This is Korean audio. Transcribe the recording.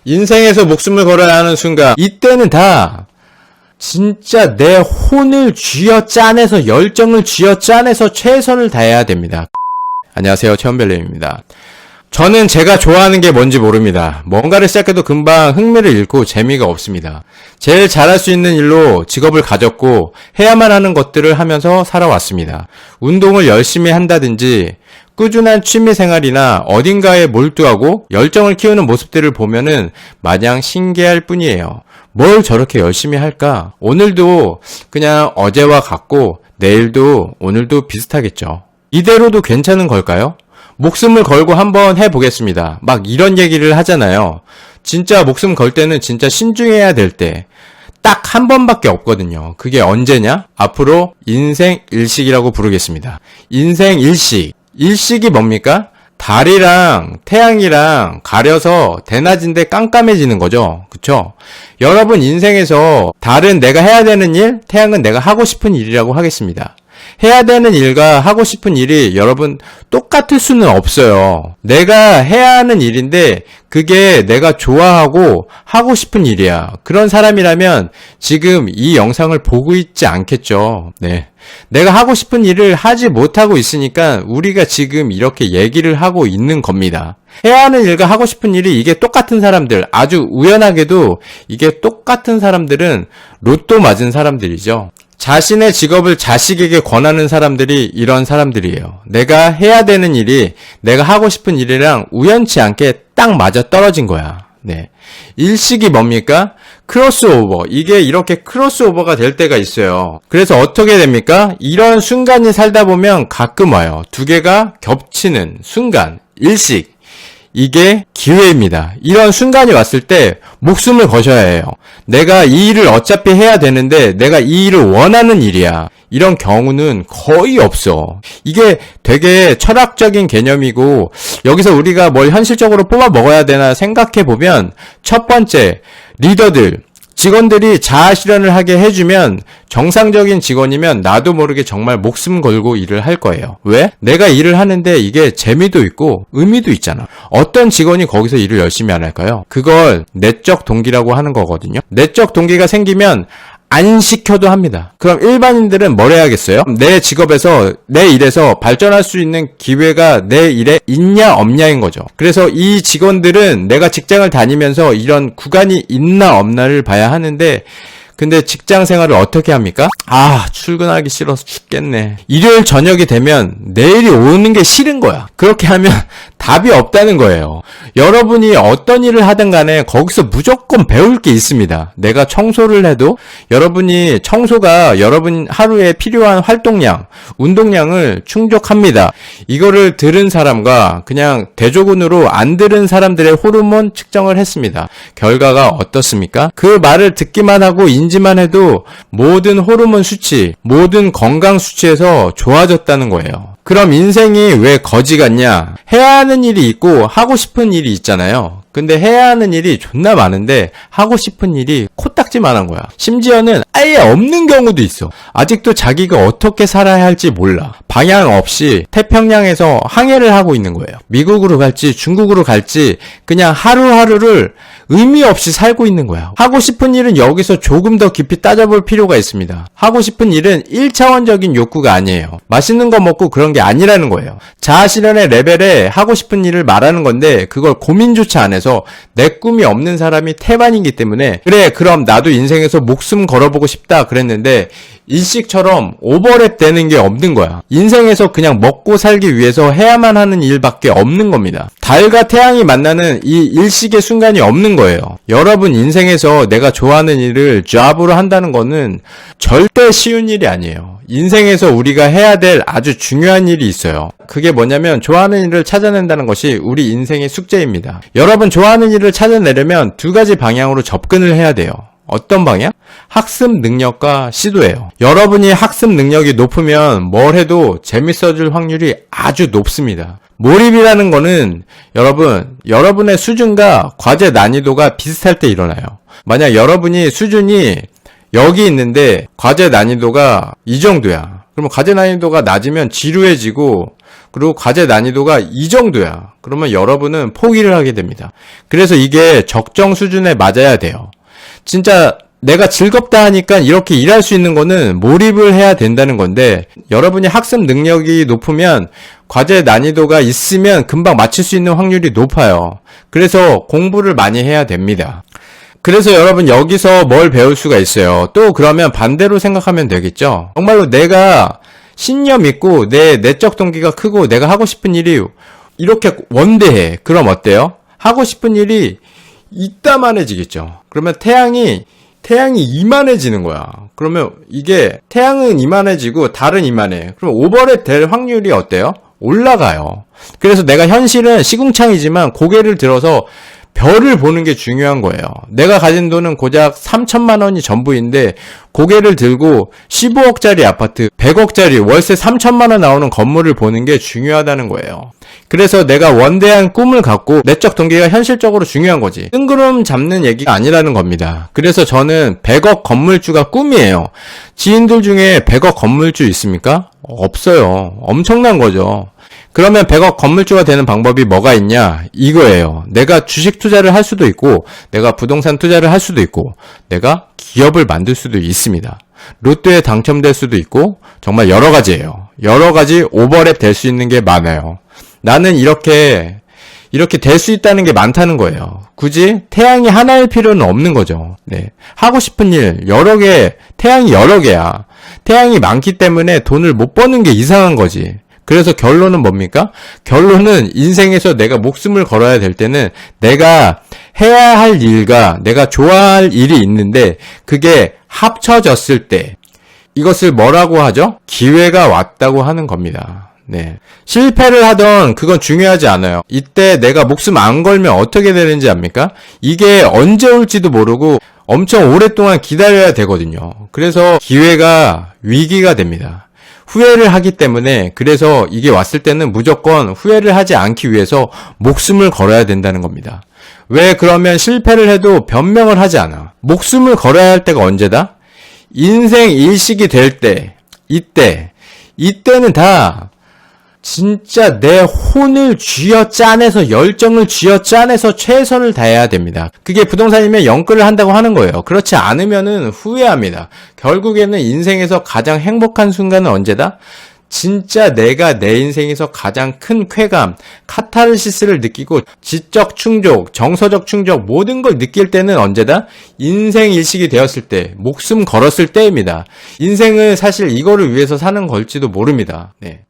인생에서 목숨을 걸어야 하는 순간, 이때는 다 진짜 내 혼을 쥐어짜내서, 열정을 쥐어짜내서 최선을 다해야 됩니다. 안녕하세요, 최원별님입니다. 저는 제가 좋아하는 게 뭔지 모릅니다. 뭔가를 시작해도 금방 흥미를 잃고 재미가 없습니다. 제일 잘할 수 있는 일로 직업을 가졌고 해야만 하는 것들을 하면서 살아왔습니다. 운동을 열심히 한다든지 꾸준한 취미생활이나 어딘가에 몰두하고 열정을 키우는 모습들을 보면은 마냥 신기할 뿐이에요. 뭘 저렇게 열심히 할까? 오늘도 그냥 어제와 같고 내일도 오늘도 비슷하겠죠. 이대로도 괜찮은 걸까요? 목숨을 걸고 한번 해보겠습니다. 막 이런 얘기를 하잖아요. 진짜 목숨 걸 때는 진짜 신중해야 될 때 딱 한 번밖에 없거든요. 그게 언제냐? 앞으로 인생 일식이라고 부르겠습니다. 인생 일식. 일식이 뭡니까? 달이랑 태양이랑 가려서 대낮인데 깜깜해지는 거죠. 그쵸? 여러분 인생에서 달은 내가 해야 되는 일, 태양은 내가 하고 싶은 일이라고 하겠습니다. 해야 되는 일과 하고 싶은 일이 여러분 똑같을 수는 없어요. 내가 해야 하는 일인데 그게 내가 좋아하고 하고 싶은 일이야. 그런 사람이라면 지금 이 영상을 보고 있지 않겠죠. 네. 내가 하고 싶은 일을 하지 못하고 있으니까 우리가 지금 이렇게 얘기를 하고 있는 겁니다. 해야 하는 일과 하고 싶은 일이 이게 똑같은 사람들, 아주 우연하게도 이게 똑같은 사람들은 로또 맞은 사람들이죠. 자신의 직업을 자식에게 권하는 사람들이 이런 사람들이에요. 내가 해야 되는 일이 내가 하고 싶은 일이랑 우연치 않게 딱 맞아 떨어진 거야. 네. 일식이 뭡니까? 크로스오버. 이게 이렇게 크로스오버가 될 때가 있어요. 그래서 어떻게 됩니까? 이런 순간이 살다 보면 가끔 와요. 두 개가 겹치는 순간. 일식. 이게 기회입니다. 이런 순간이 왔을 때 목숨을 거셔야 해요. 내가 이 일을 어차피 해야 되는데 내가 이 일을 원하는 일이야. 이런 경우는 거의 없어. 이게 되게 철학적인 개념이고 여기서 우리가 뭘 현실적으로 뽑아 먹어야 되나 생각해 보면 첫 번째, 리더들, 직원들이 자아 실현을 하게 해주면 정상적인 직원이면 나도 모르게 정말 목숨 걸고 일을 할 거예요. 왜? 내가 일을 하는데 이게 재미도 있고 의미도 있잖아. 어떤 직원이 거기서 일을 열심히 안 할까요? 그걸 내적 동기라고 하는 거거든요. 내적 동기가 생기면 안 시켜도 합니다. 그럼 일반인들은 뭘 해야겠어요? 내 직업에서, 내 일에서 발전할 수 있는 기회가 내 일에 있냐 없냐인 거죠. 그래서 이 직원들은 내가 직장을 다니면서 이런 구간이 있나 없나를 봐야 하는데 근데 직장 생활을 어떻게 합니까? 출근하기 싫어서 죽겠네. 일요일 저녁이 되면 내일이 오는 게 싫은 거야. 그렇게 하면 답이 없다는 거예요. 여러분이 어떤 일을 하든 간에 거기서 무조건 배울 게 있습니다. 내가 청소를 해도 여러분이 청소가 여러분 하루에 필요한 활동량, 운동량을 충족합니다. 이거를 들은 사람과 그냥 대조군으로 안 들은 사람들의 호르몬 측정을 했습니다. 결과가 어떻습니까? 그 말을 듣기만 하고 인지만 해도 모든 호르몬 수치, 모든 건강 수치에서 좋아졌다는 거예요. 그럼 인생이 왜 거지 같냐? 해야 하는 일이 있고 하고 싶은 일이 있잖아요. 근데 해야 하는 일이 존나 많은데 하고 싶은 일이 코딱지만한 거야. 심지어는 아예 없는 경우도 있어. 아직도 자기가 어떻게 살아야 할지 몰라. 방향 없이 태평양에서 항해를 하고 있는 거예요. 미국으로 갈지 중국으로 갈지 그냥 하루하루를 의미 없이 살고 있는 거야. 하고 싶은 일은 여기서 조금 더 깊이 따져볼 필요가 있습니다. 하고 싶은 일은 1차원적인 욕구가 아니에요. 맛있는 거 먹고 그런 게 아니라는 거예요. 자아실현의 레벨에 하고 싶은 일을 말하는 건데 그걸 고민조차 안 해서 내 꿈이 없는 사람이 태반이기 때문에 그래 그럼 나도 인생에서 목숨 걸어보고 싶다 그랬는데 일식처럼 오버랩 되는 게 없는 거야. 인생에서 그냥 먹고 살기 위해서 해야만 하는 일밖에 없는 겁니다. 달과 태양이 만나는 이 일식의 순간이 없는 거예요. 여러분 인생에서 내가 좋아하는 일을 잡으로 한다는 거는 절대 쉬운 일이 아니에요. 인생에서 우리가 해야 될 아주 중요한 일이 있어요. 그게 뭐냐면 좋아하는 일을 찾아낸다는 것이 우리 인생의 숙제입니다. 여러분 좋아하는 일을 찾아내려면 두 가지 방향으로 접근을 해야 돼요. 어떤 방향? 학습 능력과 시도예요. 여러분이 학습 능력이 높으면 뭘 해도 재밌어질 확률이 아주 높습니다. 몰입이라는 거는 여러분의 수준과 과제 난이도가 비슷할 때 일어나요. 만약 여러분이 수준이 여기 있는데 과제 난이도가 이 정도야. 그러면 과제 난이도가 낮으면 지루해지고, 그리고 과제 난이도가 이 정도야. 그러면 여러분은 포기를 하게 됩니다. 그래서 이게 적정 수준에 맞아야 돼요. 진짜 내가 즐겁다 하니까 이렇게 일할 수 있는 거는 몰입을 해야 된다는 건데, 여러분이 학습 능력이 높으면 과제 난이도가 있으면 금방 맞출 수 있는 확률이 높아요. 그래서 공부를 많이 해야 됩니다. 그래서 여러분 여기서 뭘 배울 수가 있어요. 또 그러면 반대로 생각하면 되겠죠. 정말로 내가 신념 있고 내 내적 동기가 크고 내가 하고 싶은 일이 이렇게 원대해. 그럼 어때요? 하고 싶은 일이 이따만해지겠죠. 그러면 태양이 이만해지는 거야. 그러면 이게 태양은 이만해지고 달은 이만해. 그럼 오버랩 될 확률이 어때요? 올라가요. 그래서 내가 현실은 시궁창이지만 고개를 들어서 별을 보는 게 중요한 거예요. 내가 가진 돈은 고작 3천만 원이 전부인데 고개를 들고 15억짜리 아파트, 100억짜리 월세 3천만 원 나오는 건물을 보는 게 중요하다는 거예요. 그래서 내가 원대한 꿈을 갖고 내적 동기가 현실적으로 중요한 거지. 뜬구름 잡는 얘기가 아니라는 겁니다. 그래서 저는 100억 건물주가 꿈이에요. 지인들 중에 100억 건물주 있습니까? 없어요. 엄청난 거죠. 그러면 100억 건물주가 되는 방법이 뭐가 있냐? 이거예요. 내가 주식 투자를 할 수도 있고, 내가 부동산 투자를 할 수도 있고, 내가 기업을 만들 수도 있습니다. 로또에 당첨될 수도 있고, 정말 여러 가지예요. 여러 가지 오버랩 될 수 있는 게 많아요. 나는 이렇게 될 수 있다는 게 많다는 거예요. 굳이 태양이 하나일 필요는 없는 거죠. 네. 하고 싶은 일 여러 개, 태양이 여러 개야. 태양이 많기 때문에 돈을 못 버는 게 이상한 거지. 그래서 결론은 뭡니까? 결론은 인생에서 내가 목숨을 걸어야 될 때는 내가 해야 할 일과 내가 좋아할 일이 있는데 그게 합쳐졌을 때 이것을 뭐라고 하죠? 기회가 왔다고 하는 겁니다. 네. 실패를 하던 그건 중요하지 않아요. 이때 내가 목숨 안 걸면 어떻게 되는지 압니까? 이게 언제 올지도 모르고 엄청 오랫동안 기다려야 되거든요. 그래서 기회가 위기가 됩니다. 후회를 하기 때문에 그래서 이게 왔을 때는 무조건 후회를 하지 않기 위해서 목숨을 걸어야 된다는 겁니다. 왜 그러면 실패를 해도 변명을 하지 않아? 목숨을 걸어야 할 때가 언제다? 인생 일식이 될 때, 이때는 다 진짜 내 혼을 쥐어짜내서 열정을 쥐어짜내서 최선을 다해야 됩니다. 그게 부동산이면 영끌을 한다고 하는 거예요. 그렇지 않으면은 후회합니다. 결국에는 인생에서 가장 행복한 순간은 언제다? 진짜 내가 내 인생에서 가장 큰 쾌감, 카타르시스를 느끼고 지적 충족, 정서적 충족 모든 걸 느낄 때는 언제다? 인생 일식이 되었을 때, 목숨 걸었을 때입니다. 인생을 사실 이거를 위해서 사는 걸지도 모릅니다. 네.